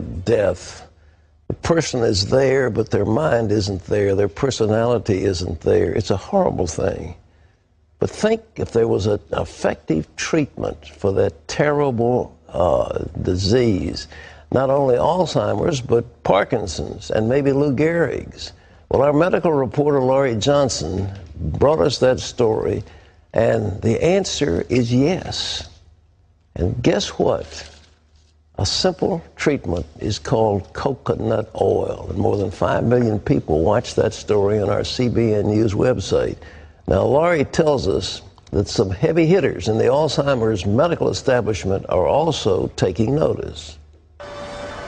death, the person is there, but their mind isn't there, their personality isn't there. It's a horrible thing. But think if there was an effective treatment for that terrible disease, not only Alzheimer's, but Parkinson's and maybe Lou Gehrig's. Well, our medical reporter, Laurie Johnson, brought us that story, and the answer is yes. And guess what? A simple treatment is called coconut oil. And more than 5 million people watched that story on our CBN News website. Now, Laurie tells us that some heavy hitters in the Alzheimer's medical establishment are also taking notice.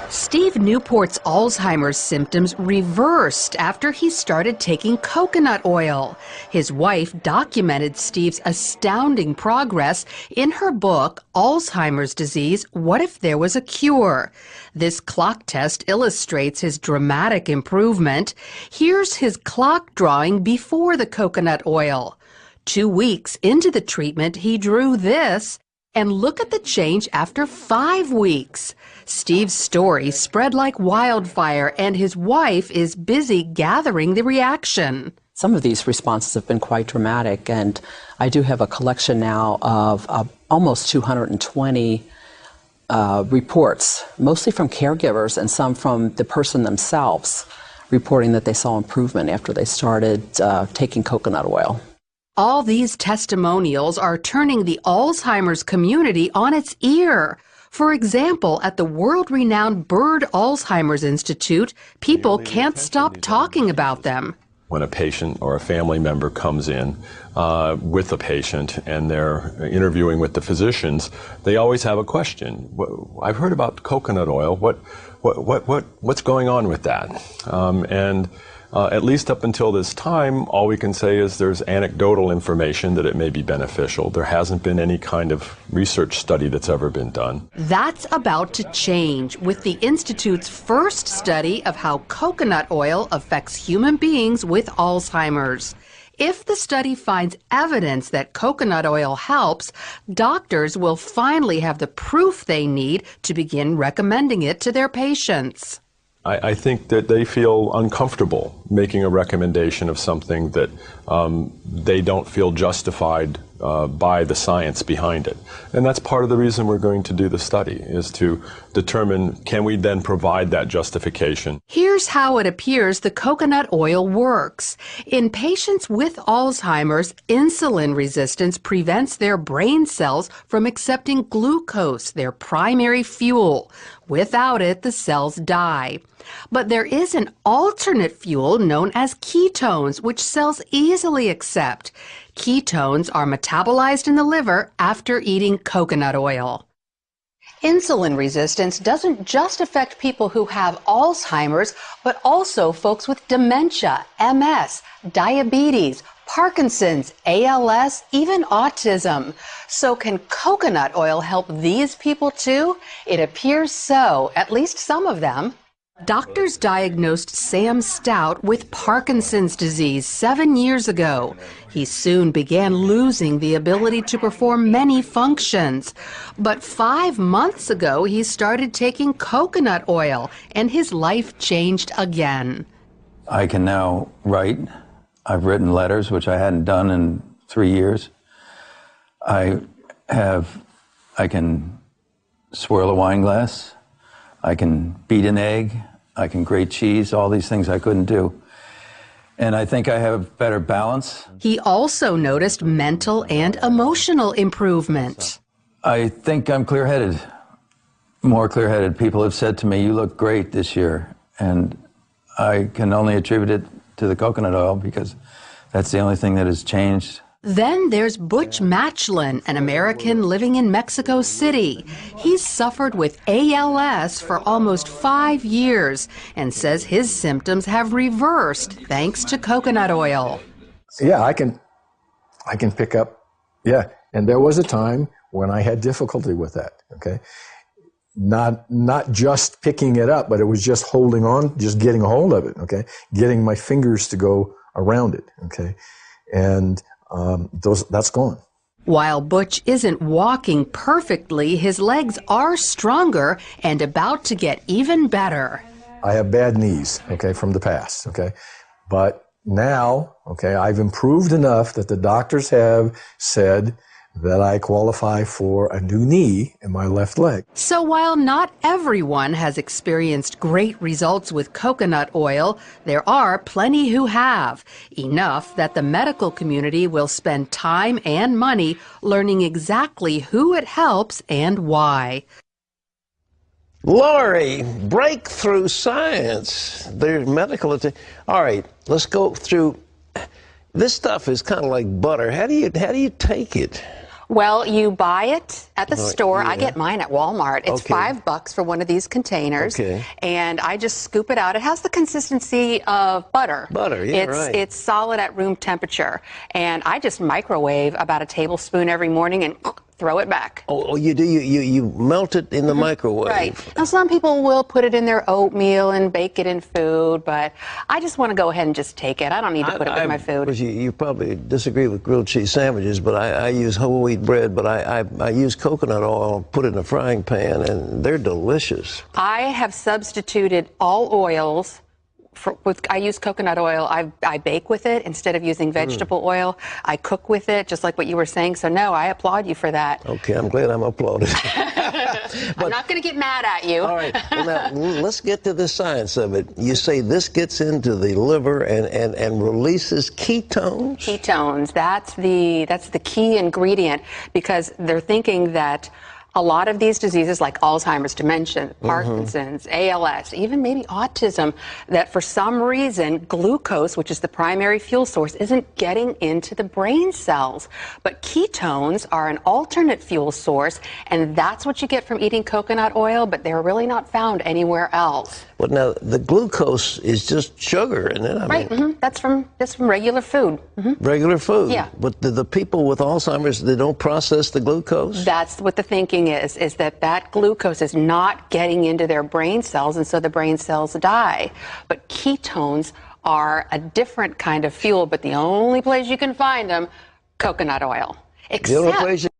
Steve Newport's Alzheimer's symptoms reversed after he started taking coconut oil. His wife documented Steve's astounding progress in her book, Alzheimer's Disease, What If There Was a Cure? This clock test illustrates his dramatic improvement. Here's his clock drawing before the coconut oil. 2 weeks into the treatment, he drew this. And look at the change after 5 weeks. Steve's story spread like wildfire, and his wife is busy gathering the reaction. Some of these responses have been quite dramatic, and I do have a collection now of almost 220 reports, mostly from caregivers and some from the person themselves, reporting that they saw improvement after they started taking coconut oil. All these testimonials are turning the Alzheimer's community on its ear. For example, at the world-renowned Bird Alzheimer's Institute, people can't stop talking about them. When a patient or a family member comes in with a patient and they're interviewing with the physicians, they always have a question. I've heard about coconut oil. What's going on with that? At least up until this time, all we can say is there's anecdotal information that it may be beneficial. There hasn't been any kind of research study that's ever been done. That's about to change with the Institute's first study of how coconut oil affects human beings with Alzheimer's. If the study finds evidence that coconut oil helps, doctors will finally have the proof they need to begin recommending it to their patients. I think that they feel uncomfortable making a recommendation of something that they don't feel justified by the science behind it. And that's part of the reason we're going to do the study, is to determine, can we then provide that justification? Here's how it appears the coconut oil works. In patients with Alzheimer's, insulin resistance prevents their brain cells from accepting glucose, their primary fuel. Without it, the cells die. But there is an alternate fuel known as ketones, which cells easily accept. Ketones are metabolized in the liver after eating coconut oil. Insulin resistance doesn't just affect people who have Alzheimer's, but also folks with dementia, MS, diabetes, Parkinson's, ALS, even autism. So can coconut oil help these people too? It appears so, at least some of them. Doctors diagnosed Sam Stout with Parkinson's disease 7 years ago. He soon began losing the ability to perform many functions. But 5 months ago, he started taking coconut oil, and his life changed again. I can now write. I've written letters, which I hadn't done in 3 years. I can swirl a wine glass. I can beat an egg. I can grate cheese, all these things I couldn't do. And I think I have better balance. He also noticed mental and emotional improvement. I think I'm clear-headed, more clear-headed. People have said to me, you look great this year. And I can only attribute it to the coconut oil because that's the only thing that has changed. Then there's Butch Matchlin, an American living in Mexico City. He's suffered with ALS for almost 5 years and says his symptoms have reversed thanks to coconut oil. Yeah, I can pick up, yeah. And there was a time when I had difficulty with that, okay? Not just picking it up, but it was just holding on, just getting a hold of it, okay? Getting my fingers to go around it, okay? And that's gone. While Butch isn't walking perfectly, his legs are stronger and about to get even better. I have bad knees, okay, from the past, okay? But now, okay, I've improved enough that the doctors have said that I qualify for a new knee in my left leg. So while not everyone has experienced great results with coconut oil, there are plenty who have. Enough that the medical community will spend time and money learning exactly who it helps and why. Lori, breakthrough science. There's medical. All right, let's go through. This stuff is kind of like butter. How do you take it? Well, you buy it at the store. Yeah. I get mine at Walmart. It's Okay. $5 for one of these containers. Okay. And I just scoop it out. It has the consistency of butter. Butter, yeah, right. It's solid at room temperature. And I just microwave about a tablespoon every morning and throw it back. Oh, you do? You melt it in the microwave? Right. Now, some people will put it in their oatmeal and bake it in food, but I just want to go ahead and just take it. I don't need to put it with my food. You probably disagree with grilled cheese sandwiches, but I use whole wheat bread, but I use coconut oil, put it in a frying pan, and they're delicious. I have substituted all oils. I use coconut oil. I bake with it instead of using vegetable oil. I cook with it, just like what you were saying. So, no, I applaud you for that. Okay, I'm glad I'm applauded. I'm not going to get mad at you. All right, well, now, let's get to the science of it. You say this gets into the liver and releases ketones? Ketones, that's the key ingredient, because they're thinking that a lot of these diseases like Alzheimer's, dementia, Parkinson's, ALS, even maybe autism, that for some reason glucose, which is the primary fuel source, isn't getting into the brain cells. But ketones are an alternate fuel source, and that's what you get from eating coconut oil, but they're really not found anywhere else. But now the glucose is just sugar, isn't it? Right, that's from regular food. Regular food. Yeah. But the people with Alzheimer's, they don't process the glucose? That's what the thinking is that glucose is not getting into their brain cells, and so the brain cells die. But ketones are a different kind of fuel, but the only place you can find them, coconut oil. The only place